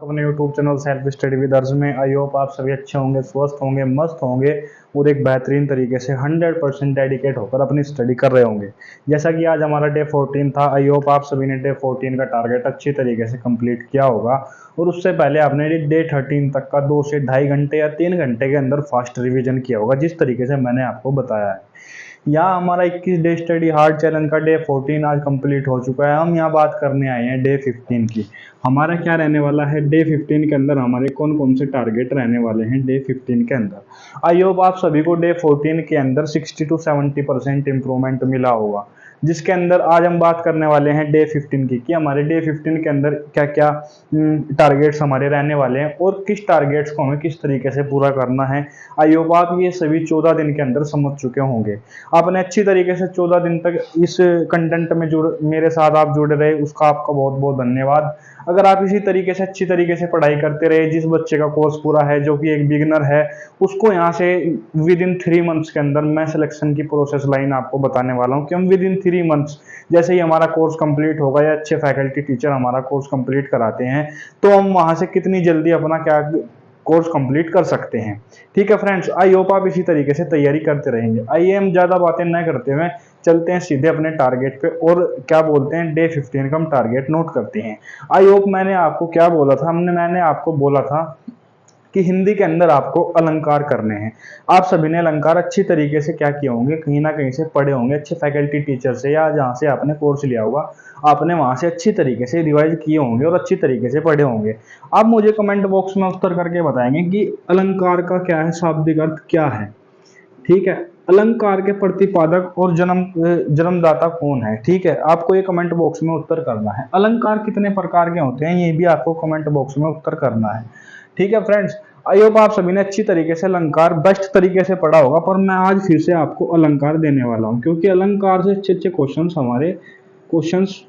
अपने YouTube channel self study with अर्ज में। आई होप आप सभी अच्छे होंगे, स्वस्थ होंगे, मस्त होंगे और एक बेहतरीन तरीके से 100% डेडिकेट होकर अपनी स्टडी कर रहे होंगे। जैसा कि आज हमारा डे 14 था, आई होप आप सभी ने डे 14 का टारगेट अच्छी तरीके से कंप्लीट किया होगा। और उससे पहले आपने डे 13 तक का 2 से ढाई घंटे या 3 घंटे के अंदर फास्ट रिवीजन किया होगा, जिस तरीके से मैंने आपको बताया है। यहाँ हमारा 21 डे स्टडी हार्ड चैलेंज का डे 14 आज कंप्लीट हो चुका है। हम यहाँ बात करने आए हैं डे 15 की। हमारा क्या रहने वाला है डे 15 के अंदर, हमारे कौन कौन से टारगेट रहने वाले हैं डे 15 के अंदर। आई होप आप सभी को डे 14 के अंदर 60 to 70% इंप्रूवमेंट मिला होगा, जिसके अंदर आज हम बात करने वाले हैं डे 15 की कि हमारे डे 15 के अंदर क्या क्या टारगेट्स हमारे रहने वाले हैं और किस टारगेट्स को हमें किस तरीके से पूरा करना है। आई होप आप ये सभी 14 दिन के अंदर समझ चुके होंगे। आपने अच्छी तरीके से 14 दिन तक इस कंटेंट में जुड़ मेरे साथ आप जुड़े रहे, उसका आपका बहुत बहुत धन्यवाद। अगर आप इसी तरीके से अच्छी तरीके से पढ़ाई करते रहे, जिस बच्चे का कोर्स पूरा है, जो कि एक बिगिनर है, उसको यहाँ से विद इन 3 मंथ्स के अंदर मैं सिलेक्शन की प्रोसेस लाइन आपको बताने वाला हूँ कि हम विद इन 3 मंथ्स जैसे ही हमारा कोर्स कंप्लीट होगा या अच्छे फैकल्टी टीचर हमारा कोर्स कंप्लीट कराते हैं, तो हम वहाँ से कितनी जल्दी अपना क्या कोर्स कंप्लीट कर सकते हैं। ठीक है फ्रेंड्स, आई होप आप इसी तरीके से तैयारी करते रहेंगे। आइए हम ज़्यादा बातें न करते हुए चलते हैं सीधे अपने टारगेट पे और क्या बोलते हैं डे 15 का हम टारगेट नोट करते हैं। आई होप मैंने आपको क्या बोला था, मैंने आपको बोला था कि हिंदी के अंदर आपको अलंकार करने हैं। आप सभी ने अलंकार अच्छी तरीके से क्या किए होंगे, कहीं ना कहीं से पढ़े होंगे, अच्छे फैकल्टी टीचर से या जहाँ से आपने कोर्स लिया होगा, आपने वहां से अच्छी तरीके से रिवाइज किए होंगे और अच्छी तरीके से पढ़े होंगे। आप मुझे कमेंट बॉक्स में उत्तर करके बताएंगे कि अलंकार का क्या है, शाब्दिक अर्थ क्या है। ठीक है, अलंकार के प्रतिपादक और जन्मदाता कौन है। ठीक है, आपको ये कमेंट बॉक्स में उत्तर करना है। अलंकार कितने प्रकार के होते हैं, ये भी आपको कमेंट बॉक्स में उत्तर करना है। ठीक है फ्रेंड्स, आई होप आप सभी ने अच्छी तरीके से अलंकार बेस्ट तरीके से पढ़ा होगा, पर मैं आज फिर से आपको अलंकार देने वाला हूँ, क्योंकि अलंकार से अच्छे अच्छे क्वेश्चंस हमारे क्वेश्चंस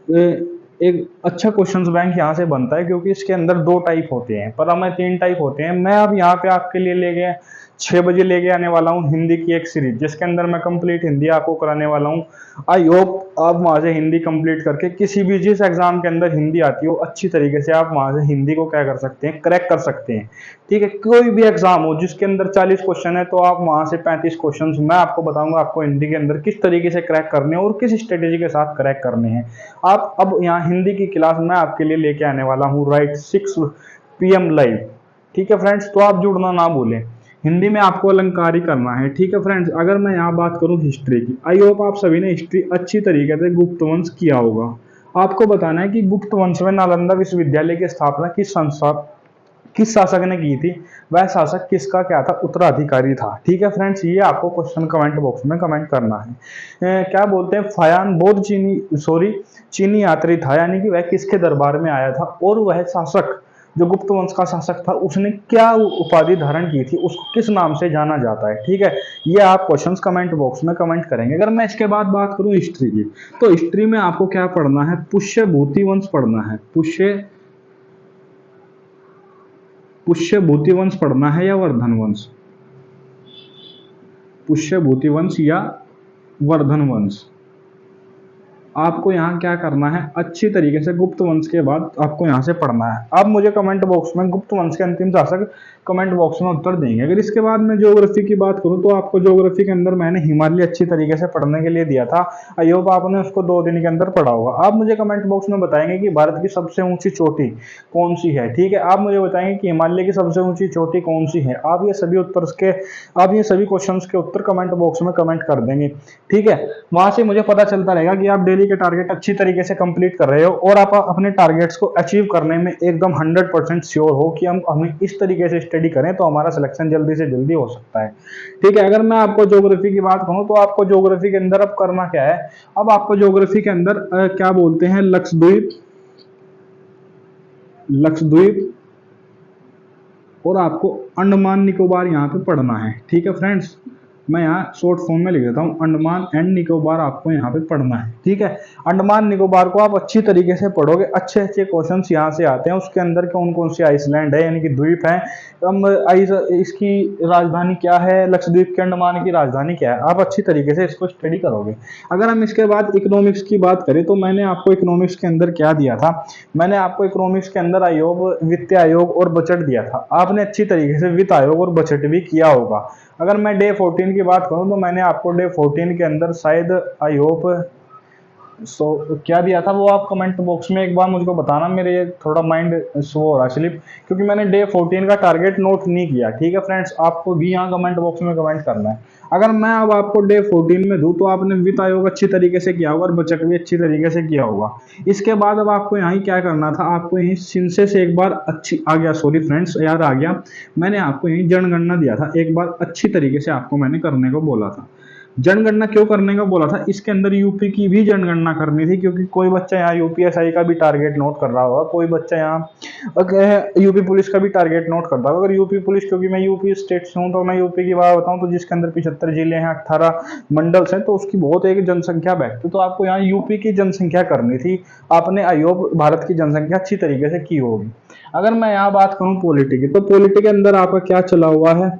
एक अच्छा क्वेश्चंस बैंक यहाँ से बनता है, क्योंकि इसके अंदर 2 टाइप होते हैं, पर हमें 3 टाइप होते हैं। मैं अब यहाँ पे आपके लिए ले गए 6 बजे लेके आने वाला हूँ हिंदी की एक सीरीज, जिसके अंदर मैं कंप्लीट हिंदी आपको कराने वाला हूँ। आई होप आप वहां से हिंदी कंप्लीट करके किसी भी जिस एग्जाम के अंदर हिंदी आती हो, अच्छी तरीके से आप वहां से हिंदी को क्या कर सकते हैं, क्रैक कर सकते हैं। ठीक है, कोई भी एग्जाम हो जिसके अंदर 40 क्वेश्चन है, तो आप वहां से 35 क्वेश्चन मैं आपको बताऊंगा आपको हिंदी के अंदर किस तरीके से क्रैक करने हैं और किस स्ट्रेटेजी के साथ क्रैक करने हैं। आप अब यहाँ हिंदी की क्लास मैं आपके लिए लेके आने वाला हूँ राइट 6 PM लाइव। ठीक है फ्रेंड्स, तो आप जुड़ना ना भूलें। हिंदी में आपको अलंकार ही करना है। ठीक है फ्रेंड्स, अगर मैं यहाँ बात करूँ हिस्ट्री की, आई होप आप सभी ने हिस्ट्री अच्छी तरीके से गुप्त वंश किया होगा। आपको बताना है कि गुप्त वंश में नालंदा विश्वविद्यालय की स्थापना किस शासक ने की थी, वह शासक किसका क्या था, उत्तराधिकारी था। ठीक है फ्रेंड्स, ये आपको क्वेश्चन कमेंट बॉक्स में कमेंट करना है। क्या बोलते हैं, फयान बौद्ध चीनी यात्री था, यानी कि वह किसके दरबार में आया था और वह शासक जो गुप्त वंश का शासक था उसने क्या उपाधि धारण की थी, उसको किस नाम से जाना जाता है। ठीक है, ये आप क्वेश्चंस कमेंट बॉक्स में कमेंट करेंगे। अगर मैं इसके बाद बात करूं हिस्ट्री की, तो हिस्ट्री में आपको क्या पढ़ना है, पुष्यभूति वंश पढ़ना है। पुष्यभूति वंश पढ़ना है या वर्धन वंश, पुष्यभूति वंश या वर्धन वंश। आपको यहाँ क्या करना है, अच्छी तरीके से गुप्त वंश के बाद आपको यहाँ से पढ़ना है। आप मुझे कमेंट बॉक्स में गुप्त वंश के अंतिम शासक कमेंट बॉक्स में उत्तर देंगे। अगर इसके बाद मैं ज्योग्राफी की बात करूँ, तो आपको ज्योग्राफी के अंदर मैंने हिमालय अच्छी तरीके से पढ़ने के लिए दिया था। आई होप आपने उसको 2 दिन के अंदर पढ़ा होगा। आप मुझे कमेंट बॉक्स में बताएंगे कि भारत की सबसे ऊंची चोटी कौन सी है। ठीक है, आप मुझे बताएंगे कि हिमालय की सबसे ऊंची चोटी कौन सी है। आप ये सभी क्वेश्चन के उत्तर कमेंट बॉक्स में कमेंट कर देंगे। ठीक है, वहां से मुझे पता चलता रहेगा कि आप डेली के टारगेट अच्छी तरीके से कंप्लीट कर रहे हो और आप अपने टारगेट्स को अचीव करने में एकदम 100% श्योर हो कि हमें इस तरीके से स्टडी करें तो हमारा सिलेक्शन जल्दी से जल्दी हो सकता है। ठीक है, अगर मैं आपको ज्योग्राफी की बात कहूं, तो आपको ज्योग्राफी के अंदर अब करना क्या है, अब आपको ज्योग्राफी के अंदर क्या बोलते हैं, लक्षद्वीप और आपको अंडमान निकोबार यहाँ पे पढ़ना है। ठीक है फ्रेंड्स, मैं यहाँ शॉर्ट फॉर्म में लिख देता हूँ, अंडमान एंड निकोबार आपको यहाँ पे पढ़ना है, ठीक है। अंडमान निकोबार को आप अच्छी तरीके से पढ़ोगे, अच्छे अच्छे क्वेश्चंस यहाँ से आते हैं। उसके अंदर कौन कौन सी आइसलैंड है यानी कि द्वीप है, इसकी राजधानी क्या है, लक्षद्वीप के अंडमान की राजधानी क्या है, आप अच्छी तरीके से इसको स्टडी करोगे। अगर हम इसके बाद इकोनॉमिक्स की बात करें तो मैंने आपको इकोनॉमिक्स के अंदर क्या दिया था, मैंने आपको इकोनॉमिक्स के अंदर आयोग, वित्त आयोग और बजट दिया था। आपने अच्छी तरीके से वित्त आयोग और बजट भी किया होगा। अगर मैं डे 14 की बात करूं तो मैंने आपको डे 14 के अंदर शायद आई होप क्या दिया था वो आप कमेंट बॉक्स में एक बार मुझको बताना, मेरे ये थोड़ा माइंड स्लो हो रहा है स्लिप, क्योंकि मैंने डे 14 का टारगेट नोट नहीं किया, ठीक है फ्रेंड्स। आपको भी यहाँ कमेंट बॉक्स में कमेंट करना है। अगर मैं अब आपको डे 14 में दूं तो आपने वित्त आयोग अच्छी तरीके से किया होगा और बजट भी अच्छी तरीके से किया होगा। इसके बाद अब आपको यहाँ क्या करना था, आपको यहीं सिंसे से एक बार अच्छी आ गया, सॉरी फ्रेंड्स याद आ गया, मैंने आपको यहीं जनगणना दिया था, एक बार अच्छी तरीके से आपको मैंने करने को बोला था। जनगणना क्यों करने का बोला था, इसके अंदर यूपी की भी जनगणना करनी थी, क्योंकि कोई बच्चा यहाँ यूपीएसआई का भी टारगेट नोट कर रहा होगा, कोई बच्चा यहाँ यूपी पुलिस का भी टारगेट नोट करता होगा। अगर यूपी पुलिस, क्योंकि मैं यूपी स्टेट से हूँ तो मैं यूपी की बात बताऊँ तो जिसके अंदर 75 जिले हैं, 18 मंडल्स हैं, तो उसकी बहुत एक जनसंख्या बैठती, तो आपको यहाँ यूपी की जनसंख्या करनी थी, आपने आयोग भारत की जनसंख्या अच्छी तरीके से की होगी। अगर मैं यहाँ बात करूँ पॉलिटी की, तो पॉलिटी के अंदर आपका क्या चला हुआ है,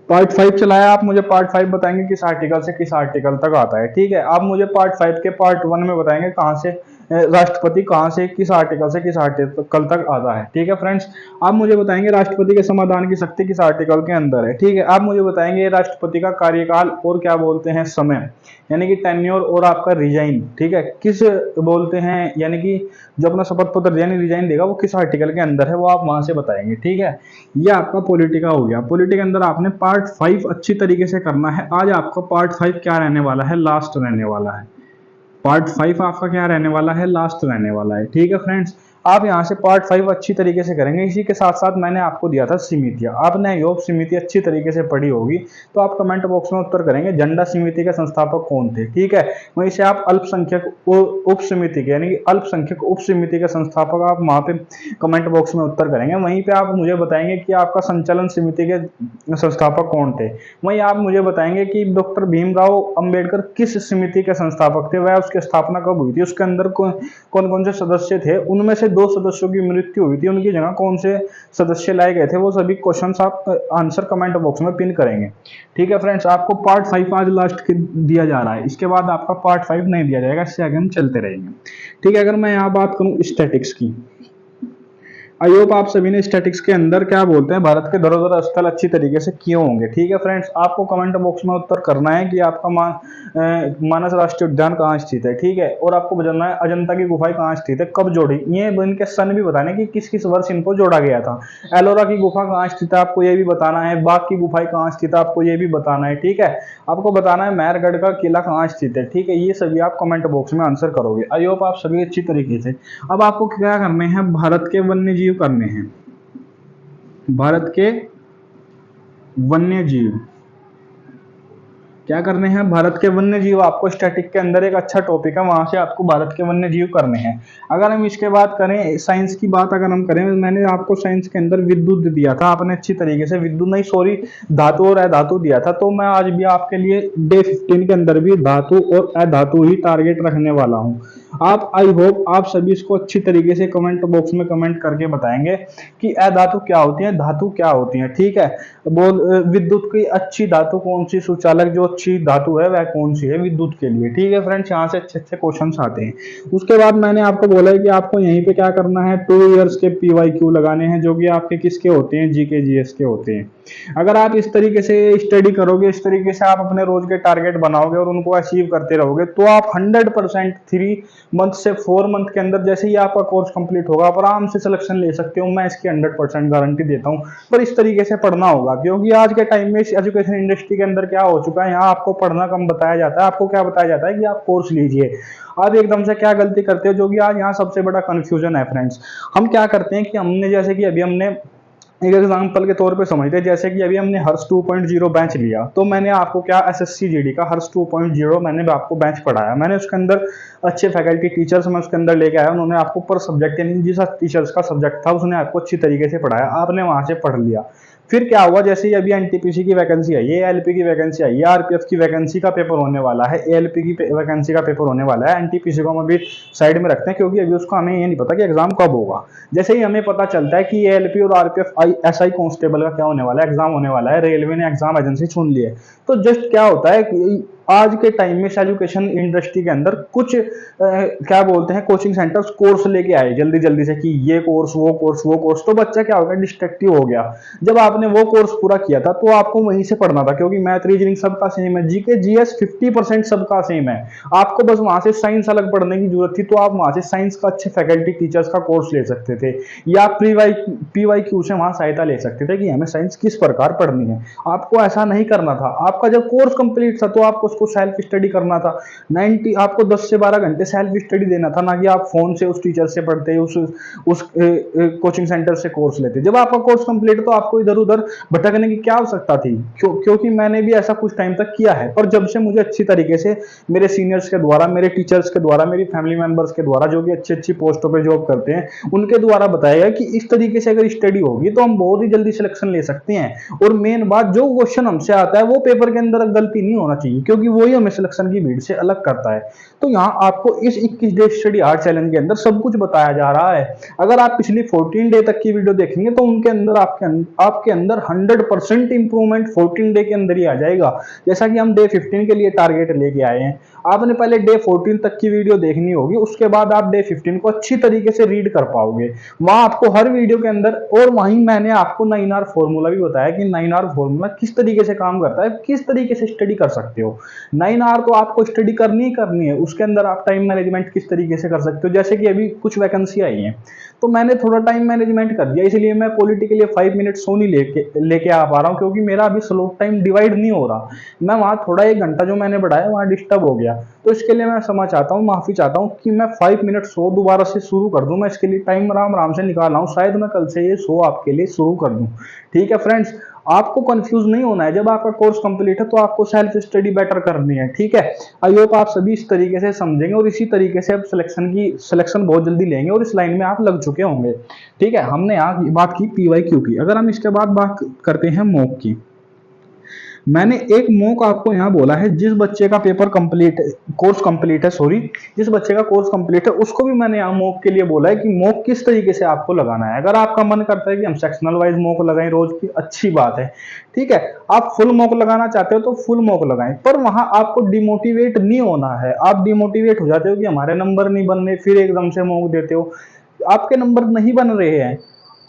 पार्ट 5 चलाया। आप मुझे पार्ट 5 बताएंगे किस आर्टिकल से किस आर्टिकल तक आता है, ठीक है। आप मुझे पार्ट 5 के पार्ट 1 में बताएंगे कहाँ से राष्ट्रपति कहाँ से किस आर्टिकल से किस आर्टिकल तक आता है, ठीक है फ्रेंड्स। आप मुझे बताएंगे राष्ट्रपति के समाधान की शक्ति किस आर्टिकल के अंदर है, ठीक है। आप मुझे बताएंगे राष्ट्रपति का कार्यकाल और क्या बोलते हैं समय, यानी कि टेन्योर और आपका रिजाइन, ठीक है, किस बोलते हैं, यानी कि जो अपना शपथ पत्र यानी रिजाइन देगा वो किस आर्टिकल के अंदर है, वो आप वहां से बताएंगे, ठीक है। ये आपका पॉलिटिका हो गया। पॉलिटी के अंदर आपने पार्ट 5 अच्छी तरीके से करना है। आज आपका पार्ट 5 क्या रहने वाला है, लास्ट रहने वाला है। पार्ट 5 आपका क्या रहने वाला है, लास्ट रहने वाला है, ठीक है फ्रेंड्स। आप यहाँ से पार्ट 5 अच्छी तरीके से करेंगे। इसी के साथ साथ मैंने आपको दिया था समितियां, आपने योग समिति अच्छी तरीके से पढ़ी होगी, तो आप कमेंट बॉक्स में उत्तर करेंगे झंडा समिति के संस्थापक कौन थे, ठीक है। वहीं से आप अल्पसंख्यक उप समिति के यानी कि अल्पसंख्यक उप समिति के संस्थापक आप वहां पे कमेंट बॉक्स में उत्तर करेंगे। वहीं पे आप मुझे बताएंगे कि आपका संचालन समिति के संस्थापक कौन थे। वहीं आप मुझे बताएंगे कि डॉक्टर भीमराव अंबेडकर किस समिति के संस्थापक थे, वह उसकी स्थापना कब हुई थी, उसके अंदर कौन कौन से सदस्य थे, उनमें से 2 सदस्यों की मृत्यु हुई थी, उनकी जगह कौन से सदस्य लाए गए थे, वो सभी क्वेश्चंस आप आंसर कमेंट बॉक्स में पिन करेंगे, ठीक है फ्रेंड्स। आपको पार्ट 5 आज लास्ट दिया जा रहा है, इसके बाद आपका पार्ट 5 नहीं दिया जाएगा, इससे आगे हम चलते रहेंगे, ठीक है। अगर मैं यहाँ बात करूँ स्टैटिक्स की, आई होप आप सभी ने स्टैटिक्स के अंदर क्या बोलते हैं भारत के धरोहर स्थल अच्छी तरीके से किए होंगे, ठीक है फ्रेंड्स। आपको कमेंट बॉक्स में उत्तर करना है कि आपका मानस राष्ट्रीय उद्यान कहाँ स्थित है, ठीक है। और आपको बताना है अजंता की गुफाएं कहाँ स्थित है, कब जोड़ी, ये इनके सन भी बताने कि किस किस वर्ष इनको जोड़ा गया था। एलोरा की गुफा कहाँ स्थित है, आपको ये भी बताना है। बाघ की गुफाएं कहाँ स्थित है, आपको ये भी बताना है, ठीक है। आपको बताना है मेहरगढ़ का किला कहाँ स्थित है, ठीक है। ये सभी आप कमेंट बॉक्स में आंसर करोगे। आई होप आप सभी अच्छी तरीके से। अब आपको क्या करने हैं, भारत के वन्य जीव करने हैं, भारत के वन्य जीव क्या करने हैं, भारत के वन्य जीव आपको स्टैटिक के अंदर एक अच्छा टॉपिक है, वहां से आपको भारत के वन्य जीव करने हैं। अगर हम इसके बात करें साइंस की बात अगर हम करें, मैंने आपको साइंस के अंदर विद्युत दिया था, आपने अच्छी तरीके से विद्युत नहीं सॉरी धातु और अधातु दिया था, तो मैं आज भी आपके लिए डे 15 के अंदर भी धातु और अधातु ही टारगेट रखने वाला हूँ। आप आई होप आप सभी इसको अच्छी तरीके से कमेंट बॉक्स में कमेंट करके बताएंगे कि अधातु क्या होती है, धातु क्या होती है, ठीक है। बोल विद्युत की अच्छी धातु कौन सी, सुचालक जो अच्छी धातु है वह कौन सी है विद्युत के लिए, ठीक है फ्रेंड्स। यहाँ से अच्छे अच्छे क्वेश्चंस आते हैं। उसके बाद मैंने आपको बोला है कि आपको यहीं पे क्या करना है, 2 इयर्स के PYQ लगाने हैं, जो कि आपके किसके होते हैं, जीके जीएस के होते हैं। अगर आप इस तरीके से स्टडी करोगे, इस तरीके से आप अपने रोज के टारगेट बनाओगे और उनको अचीव करते रहोगे, तो आप 100% 3 मंथ से 4 मंथ के अंदर जैसे ही आपका कोर्स कंप्लीट होगा आप आराम से सिलेक्शन ले सकते हो। मैं इसकी 100% गारंटी देता हूँ, पर इस तरीके से पढ़ना होगा, क्योंकि आज के टाइम में एजुकेशन इंडस्ट्री के अंदर क्या हो चुका है, यहाँ आपको पढ़ना कम बताया जाता है। आपको क्या बताया जाता है कि आप कोर्स लीजिए। आप एकदम से क्या गलती करते हो, जो कि आज यहाँ सबसे बड़ा कंफ्यूजन है फ्रेंड्स। हम क्या करते हैं कि हमने जैसे कि अभी हमने एक एग्जांपल के तौर पे समझते हैं, जैसे कि अभी हमने हर्ष 2.0 बैच लिया, तो मैंने आपको क्या SSC GD का हर्ष 2.0 मैंने आपको बैच पढ़ाया। मैंने उसके अंदर अच्छे फैकल्टी टीचर्स मैं उसके अंदर लेके आया, उन्होंने आपको पर सब्जेक्ट यानी जिस टीचर्स का सब्जेक्ट था उसने आपको अच्छी तरीके से पढ़ाया, आपने वहां से पढ़ लिया। फिर क्या हुआ, जैसे ही अभी एनटीपीसी की वैकेंसी आई है, एएलपी की वैकेंसी आई है, आरपीएफ की वैकेंसी का पेपर होने वाला है, एएलपी की वैकेंसी का पेपर होने वाला है, एनटीपीसी को हम अभी साइड में रखते हैं क्योंकि अभी उसका हमें ये नहीं पता कि एग्जाम कब होगा। जैसे ही हमें पता चलता है कि एएलपी और आरपीएफ एसआई कांस्टेबल का क्या होने वाला है, एग्जाम होने वाला है, रेलवे ने एग्जाम एजेंसी चुन ली है, तो जस्ट क्या होता है कि आज के टाइम में एजुकेशन इंडस्ट्री के अंदर कुछ क्या बोलते हैं, कोचिंग सेंटर्स कोर्स लेके आए जल्दी जल्दी से कि ये कोर्स वो कोर्स वो कोर्स, तो बच्चा क्या हो गया, डिस्ट्रैक्टिव हो गया। जब आपने वो कोर्स पूरा किया था तो आपको वहीं से पढ़ना था, क्योंकि मैथ रीजनिंग सबका सेम है, जीके जीएस 50% सबका सेम है। आपको बस वहां से साइंस अलग पढ़ने की जरूरत थी, तो आप वहां से साइंस का अच्छे फैकल्टी टीचर्स का कोर्स ले सकते थे, या पीवाई क्यू से वहां सहायता ले सकते थे कि हमें साइंस किस प्रकार पढ़नी है। आपको ऐसा नहीं करना था। आपका जब कोर्स कंप्लीट था तो आपको उसको सेल्फ स्टडी करना था। 90 आपको 10 से 12 घंटे सेल्फ स्टडी देना था, ना कि आप फोन से उस टीचर से पढ़ते, उस कोचिंग सेंटर से कोर्स लेते। जब आपका कोर्स कंप्लीट तो आपको इधर उधर भटकने की क्या आवश्यकता थी, क्योंकि मैंने भी ऐसा कुछ टाइम तक किया है। पर जब से मुझे अच्छी तरीके से मेरे सीनियर्स के द्वारा, मेरे टीचर्स के द्वारा, मेरी फैमिली मेंबर्स के द्वारा, जो कि अच्छी अच्छी पोस्टों पर जॉब करते हैं, उनके द्वारा बताया गया कि इस तरीके से अगर स्टडी होगी तो हम बहुत ही जल्दी सिलेक्शन ले सकते हैं। और मेन बात, जो क्वेश्चन हमसे आता है वो पेपर के अंदर गलती नहीं होना चाहिए, क्योंकि वही हमें सिलेक्शन की भीड़ से अलग करता है। तो यहाँ आपको इस 21 डे स्टडी हार्ड चैलेंज के अंदर सब कुछ बताया जा रहा है। अगर आप पिछली 14 डे तक की वीडियो देखेंगे तो उनके अंदर आपके अंदर 100% इंप्रूवमेंट 14 डे के अंदर ही आ जाएगा। जैसा कि हम डे 15 के लिए टारगेट लेके आए हैं, आपने पहले डे 14 तक की वीडियो देखनी होगी, उसके बाद आप डे 15 को अच्छी तरीके से रीड कर पाओगे। वहां आपको हर वीडियो के अंदर, और वहीं मैंने आपको 9R फॉर्मूला भी बताया कि 9R फॉर्मूला किस तरीके से काम करता है, किस तरीके से स्टडी कर सकते हो। 9R तो आपको स्टडी करनी ही करनी है, उसके अंदर आप टाइम मैनेजमेंट किस तरीके से कर सकते हो। जैसे कि अभी कुछ वैकेंसी आई है तो मैंने थोड़ा टाइम मैनेजमेंट कर दिया, इसलिए मैं पॉलिटी के लिए 5 मिनट सोनी लेके आ पा रहा हूँ, क्योंकि मेरा अभी स्लोप टाइम डिवाइड नहीं हो रहा। मैं वहां थोड़ा 1 घंटा जो मैंने बढ़ाया वहां डिस्टर्ब हो गया, तो इसके लिए मैं क्षमा चाहता हूँ, माफी चाहता हूँ कि मैं 5 मिनट शो दोबारा से शुरू कर दूं। मैं इसके लिए टाइम आराम आराम से निकाल रहा हूँ, शायद मैं कल से ये शो आपके लिए शुरू कर दूं। ठीक है फ्रेंड्स, आपको कंफ्यूज नहीं होना है। जब आपका कोर्स कंप्लीट है तो आपको सेल्फ स्टडी बेटर करनी है। ठीक है, आई होप आप सभी इस तरीके से समझेंगे और इसी तरीके से आप सिलेक्शन बहुत जल्दी लेंगे और इस लाइन में आप लग चुके होंगे। ठीक है, हमने यहाँ बात की पीवाई क्यू की। अगर हम इसके बाद बात करते हैं मॉक की, मैंने एक मॉक आपको यहाँ बोला है, जिस बच्चे का पेपर कंप्लीट, कोर्स कंप्लीट है, सॉरी, जिस बच्चे का कोर्स कंप्लीट है उसको भी मैंने यहाँ मॉक के लिए बोला है कि मॉक किस तरीके से आपको लगाना है। अगर आपका मन करता है कि हम सेक्शनल वाइज मॉक लगाएं रोज की, अच्छी बात है। ठीक है, आप फुल मॉक लगाना चाहते हो तो फुल मॉक लगाएं, पर वहां आपको डिमोटिवेट नहीं होना है। आप डिमोटिवेट हो जाते हो कि हमारे नंबर नहीं बन रहे, फिर एकदम से मॉक देते हो, आपके नंबर नहीं बन रहे हैं,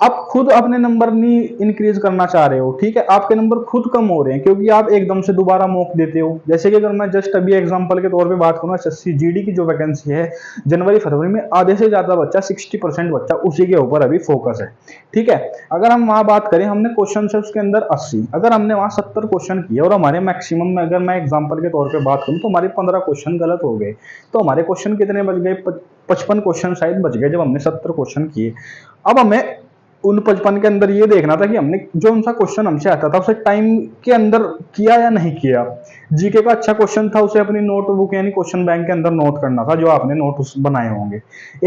आप खुद अपने नंबर नहीं इंक्रीज करना चाह रहे हो। ठीक है, आपके नंबर खुद कम हो रहे हैं क्योंकि आप एकदम से दोबारा मॉक देते हो। जैसे कि अगर मैं जस्ट अभी एग्जांपल के तौर पे बात करूं, एसएससी जीडी की जो वैकेंसी है जनवरी फरवरी में, आधे से ज्यादा बच्चा 60% बच्चा उसी के ऊपर अभी फोकस है। ठीक है, अगर हम वहां बात करें, हमने क्वेश्चन है उसके अंदर 80, अगर हमने वहां 70 क्वेश्चन किए और हमारे मैक्सिमम में, अगर मैं एग्जाम्पल के तौर पर बात करूँ तो हमारे 15 क्वेश्चन गलत हो गए, तो हमारे क्वेश्चन कितने बच गए, 55 क्वेश्चन शायद बच गए जब हमने 70 क्वेश्चन किए। अब हमें उन 55 के अंदर ये देखना था कि हमने जो उनसा क्वेश्चन हमसे आता था उसे टाइम के अंदर किया या नहीं किया। जीके का अच्छा क्वेश्चन था, उसे अपनी नोटबुक यानी क्वेश्चन बैंक के अंदर नोट करना था, जो आपने नोट बनाए होंगे।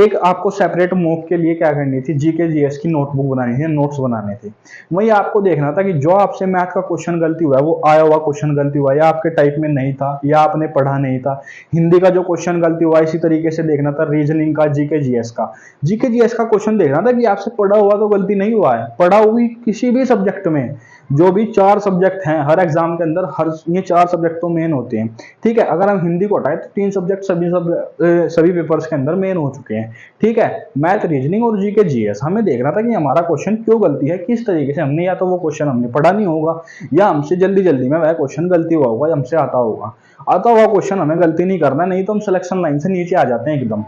एक आपको सेपरेट मॉक के लिए क्या करनी थी, जीके जीएस की नोटबुक बनानी थी, नोट्स बनाने थे। वही आपको देखना था कि जो आपसे मैथ का क्वेश्चन गलती हुआ है वो आया हुआ क्वेश्चन गलती हुआ, या आपके टाइप में नहीं था, या आपने पढ़ा नहीं था। हिंदी का जो क्वेश्चन गलती हुआ इसी तरीके से देखना था, रीजनिंग का, जीके जीएस का। जीके जीएस का क्वेश्चन देखना था कि आपसे पढ़ा हुआ तो गलती नहीं हुआ है, पढ़ा हुई किसी भी सब्जेक्ट में, जो भी 4 सब्जेक्ट हैं हर एग्जाम के अंदर, हर ये 4 सब्जेक्ट तो मेन होते हैं। ठीक है, अगर हम हिंदी को हटाए तो 3 सब्जेक्ट सभी पेपर्स के अंदर मेन हो चुके हैं। ठीक है, मैथ, रीजनिंग और जीके जीएस, हमें देखना था कि हमारा क्वेश्चन क्यों गलती है, किस तरीके से हमने, या तो वो क्वेश्चन हमने पढ़ा नहीं होगा, या हमसे जल्दी जल्दी में वह क्वेश्चन गलती हुआ होगा, हमसे आता होगा। आता हुआ क्वेश्चन हमें गलती नहीं करना, नहीं तो हम सिलेक्शन लाइन से नीचे आ जाते हैं एकदम,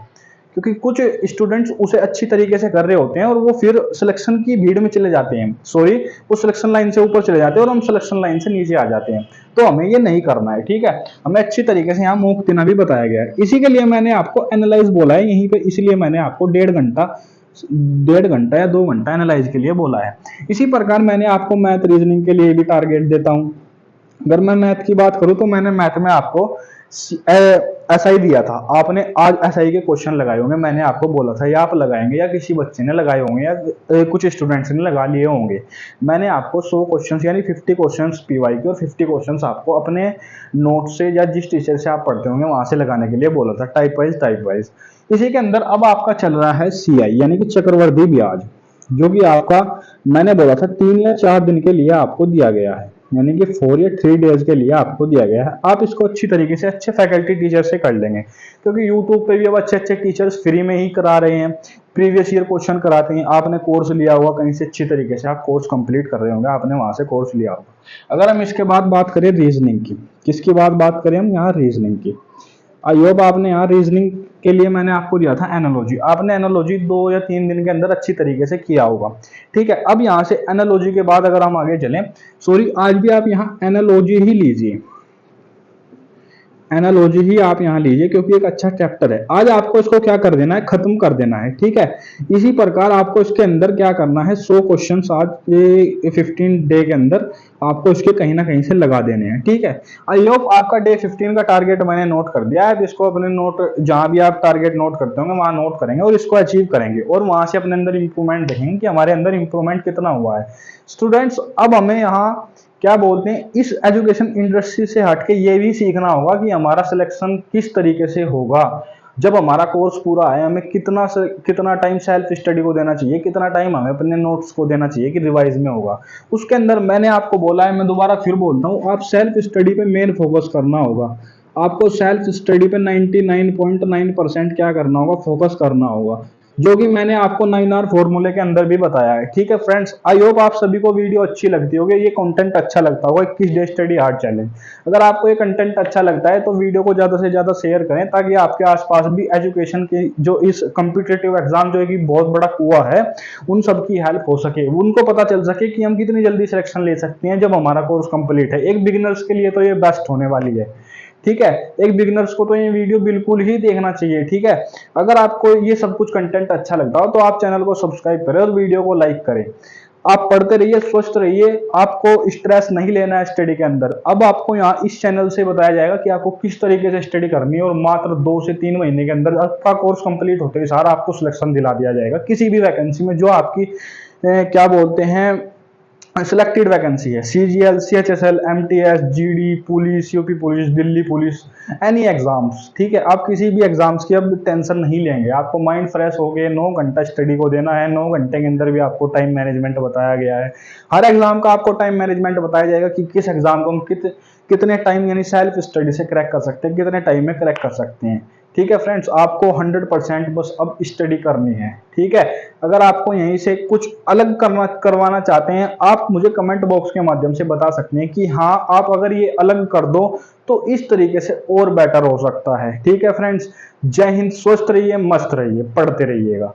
क्योंकि कुछ स्टूडेंट्स उसे अच्छी तरीके से कर रहे होते हैं और वो फिर सिलेक्शन की भीड़ में चले जाते हैं, सॉरी, वो सिलेक्शन लाइन से ऊपर चले जाते हैं और हम सिलेक्शन लाइन से नीचे आ जाते हैं। तो हमें ये नहीं करना है। ठीक है, हमें अच्छी तरीके से यहाँ मॉक देना भी बताया गया है, इसी के लिए मैंने आपको एनालाइज बोला है यहीं पे, इसलिए मैंने आपको 1.5 घंटा या 2 घंटा एनालाइज के लिए बोला है। इसी प्रकार मैंने आपको मैथ रीजनिंग के लिए भी टारगेट देता हूं। अगर मैं मैथ की बात करूं तो मैंने मैथ में आपको ऐसा ही दिया था आपने, आज ऐसा ही के क्वेश्चन लगाए होंगे, मैंने आपको बोला था या आप लगाएंगे या किसी बच्चे ने लगाए होंगे या कुछ स्टूडेंट्स ने लगा लिए होंगे। मैंने आपको 100 क्वेश्चंस यानी 50 क्वेश्चंस पीवाई के और 50 क्वेश्चंस आपको अपने नोट से या जिस टीचर से आप पढ़ते होंगे वहां से लगाने के लिए बोला था, टाइप वाइज। इसी के अंदर अब आपका चल रहा है सीआई यानी कि चक्रवर्ती ब्याज, जो कि आपका मैंने बोला था 3 या 4 दिन के लिए आपको दिया गया है, यानी कि 4 या 3 डेज के लिए आपको दिया गया है। आप इसको अच्छी तरीके से अच्छे फैकल्टी टीचर से कर लेंगे, क्योंकि यूट्यूब पे भी अब अच्छे अच्छे टीचर्स फ्री में ही करा रहे हैं, प्रीवियस ईयर क्वेश्चन कराते हैं। आपने कोर्स लिया हुआ कहीं से, अच्छी तरीके से आप कोर्स कंप्लीट कर रहे होंगे, आपने वहां से कोर्स लिया होगा। अगर हम इसके बाद बात करें रीजनिंग की, किसकी बात करें हम यहाँ, रीजनिंग की। आई होप आपने यहाँ रीजनिंग के लिए मैंने आपको दिया था एनालॉजी, आपने एनालॉजी 2 या 3 दिन के अंदर अच्छी तरीके से किया होगा। ठीक है, अब यहाँ से एनालॉजी के बाद अगर हम आगे चलें, सॉरी आज भी आप यहाँ एनालॉजी ही लीजिए, एनालॉजी ही आप यहाँ लीजिए, क्योंकि एक अच्छा चैप्टर है। आज आपको इसको क्या कर देना है, खत्म कर देना है। ठीक है, इसी प्रकार आपको इसके अंदर क्या करना है, 100 क्वेश्चन आज 15 डे के अंदर आपको इसके कहीं ना कहीं से लगा देने हैं। ठीक है, आई होप आपका डे 15 का टारगेट मैंने नोट कर दिया है। इसको अपने नोट, जहां भी आप टारगेट नोट करते होंगे वहां नोट करेंगे और इसको अचीव करेंगे, और वहां से अपने अंदर इंप्रूवमेंट देखेंगे कि हमारे अंदर इंप्रूवमेंट कितना हुआ है। स्टूडेंट्स, अब हमें यहाँ क्या बोलते हैं, इस एजुकेशन इंडस्ट्री से हटके ये भी सीखना होगा कि हमारा सिलेक्शन किस तरीके से होगा। जब हमारा कोर्स पूरा है, हमें कितना टाइम सेल्फ स्टडी को देना चाहिए, कितना टाइम हमें अपने नोट्स को देना चाहिए कि रिवाइज में होगा। उसके अंदर मैंने आपको बोला है, मैं दोबारा फिर बोलता हूँ, आप सेल्फ स्टडी पे मेन फोकस करना होगा। आपको सेल्फ स्टडी पे 99.9% क्या करना होगा, फोकस करना होगा, जो कि मैंने आपको 9R फॉर्मूले के अंदर भी बताया है। ठीक है फ्रेंड्स, आई होप आप सभी को वीडियो अच्छी लगती होगी, ये कंटेंट अच्छा लगता होगा, 21 डे स्टडी हार्ड चैलेंज। अगर आपको ये कंटेंट अच्छा लगता है तो वीडियो को ज्यादा से ज्यादा शेयर करें, ताकि आपके आसपास भी एजुकेशन की जो इस कम्पिटेटिव एग्जाम जो कि बहुत बड़ा कुआ है, उन सबकी हेल्प हो सके, उनको पता चल सके कि हम कितनी जल्दी सिलेक्शन ले सकते हैं जब हमारा कोर्स कंप्लीट है। एक बिगिनर्स के लिए तो ये बेस्ट होने वाली है। ठीक है, एक बिगिनर्स को तो ये वीडियो बिल्कुल ही देखना चाहिए। ठीक है, अगर आपको ये सब कुछ कंटेंट अच्छा लगता हो तो आप चैनल को सब्सक्राइब करें और वीडियो को लाइक करें। आप पढ़ते रहिए, स्वस्थ रहिए, आपको स्ट्रेस नहीं लेना है स्टडी के अंदर। अब आपको यहाँ इस चैनल से बताया जाएगा कि आपको किस तरीके से स्टडी करनी है, और मात्र 2 से 3 महीने के अंदर आपका कोर्स कंप्लीट होते ही सारा आपको सिलेक्शन दिला दिया जाएगा किसी भी वैकेंसी में, जो आपकी क्या बोलते हैं सिलेक्टेड वैकेंसी है। CGL, CHSL, MTS, GD, police, UP police, Delhi police, any exams. ठीक है, आप किसी भी एग्जाम्स की अब टेंशन नहीं लेंगे, आपको माइंड फ्रेश हो गए। 9 घंटा स्टडी को देना है, 9 घंटे के अंदर भी आपको टाइम मैनेजमेंट बताया गया है। हर एग्जाम का आपको टाइम मैनेजमेंट बताया जाएगा कि किस एग्जाम को हम कितने टाइम यानी सेल्फ स्टडी से क्रैक कर सकते हैं, कितने टाइम में क्रैक कर सकते हैं। ठीक है फ्रेंड्स, आपको 100% बस अब स्टडी करनी है। ठीक है, अगर आपको यहीं से कुछ अलग करवाना चाहते हैं, आप मुझे कमेंट बॉक्स के माध्यम से बता सकते हैं कि हाँ, आप अगर ये अलग कर दो तो इस तरीके से और बेटर हो सकता है। ठीक है फ्रेंड्स, जय हिंद, स्वस्थ रहिए, मस्त रहिए, पढ़ते रहिएगा।